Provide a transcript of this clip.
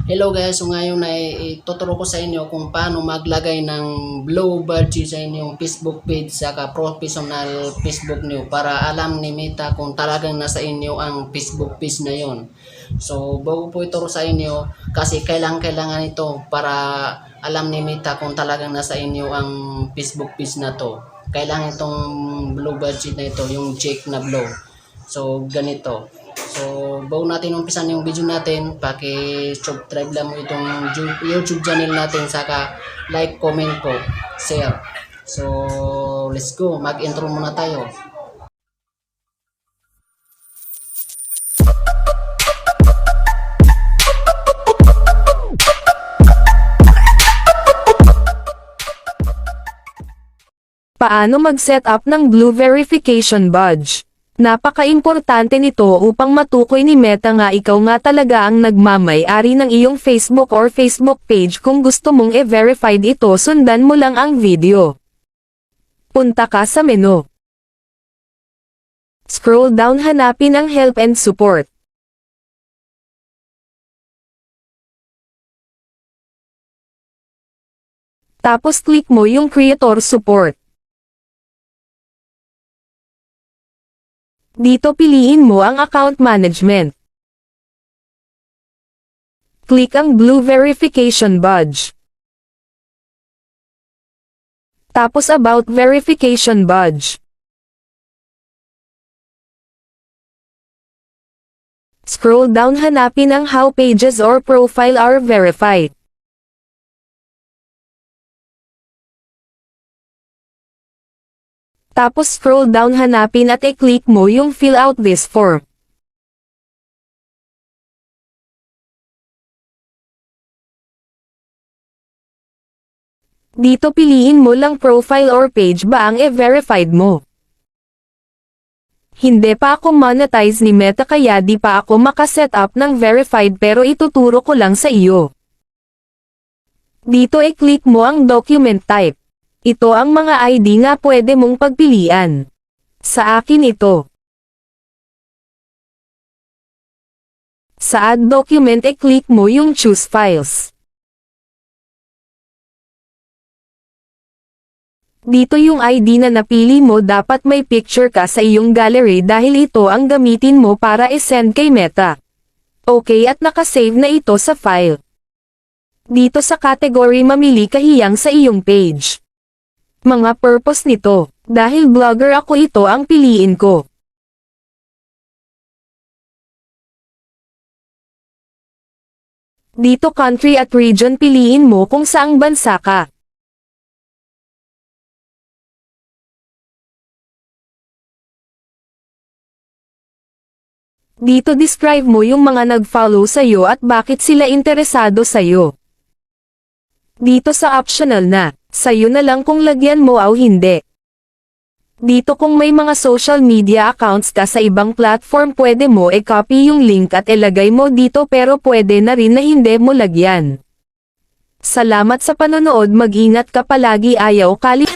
Hello guys, so ngayon ay ituturo ko sa inyo kung paano maglagay ng blue badge sa inyong Facebook page saka professional Facebook niyo para alam ni Meta kung talagang nasa inyo ang Facebook page na yon. So bago po ituro sa inyo kasi kailangan ito para alam ni Meta kung talagang nasa inyo ang Facebook page na to. Kailangan itong blue badge na ito, yung check na blue. So ganito. So, bago natin umpisan yung video natin, paki-subscribe lang mo itong YouTube channel natin, saka like, comment po, share. So, let's go. Mag-intro muna tayo. Paano mag-set up ng Blue Verification Badge? Napaka-importante nito upang matukoy ni Meta nga ikaw nga talaga ang nagmamay-ari ng iyong Facebook or Facebook page. Kung gusto mong i-verified ito, sundan mo lang ang video. Punta ka sa menu. Scroll down, hanapin ang Help and Support. Tapos click mo yung Creator Support. Dito piliin mo ang Account Management. Click ang Blue Verification Badge. Tapos About Verification Badge. Scroll down, hanapin ang How Pages or Profile are Verified. Tapos scroll down, hanapin at i-click mo yung Fill out this form. Dito piliin mo lang profile or page ba ang i-verified mo. Hindi pa ako monetize ni Meta kaya di pa ako makaset up ng verified, pero ituturo ko lang sa iyo. Dito i-click mo ang document type. Ito ang mga ID nga pwede mong pagpilian. Sa akin ito. Sa Add Document, i-click mo yung Choose Files. Dito yung ID na napili mo, dapat may picture ka sa iyong gallery dahil ito ang gamitin mo para i-send kay Meta. Okay, at nakasave na ito sa file. Dito sa category, mamili ka hiyang sa iyong page. Mga purpose nito, dahil blogger ako, ito ang piliin ko. Dito country at region, piliin mo kung saang bansa ka. Dito describe mo yung mga nag-follow sa'yo at bakit sila interesado sa'yo. Dito sa optional na, sa'yo na lang kung lagyan mo o hindi. Dito kung may mga social media accounts ka sa ibang platform, pwede mo i-copy yung link at ilagay mo dito, pero pwede na rin na hindi mo lagyan. Salamat sa panonood, mag-ingat ka palagi, ayaw kali.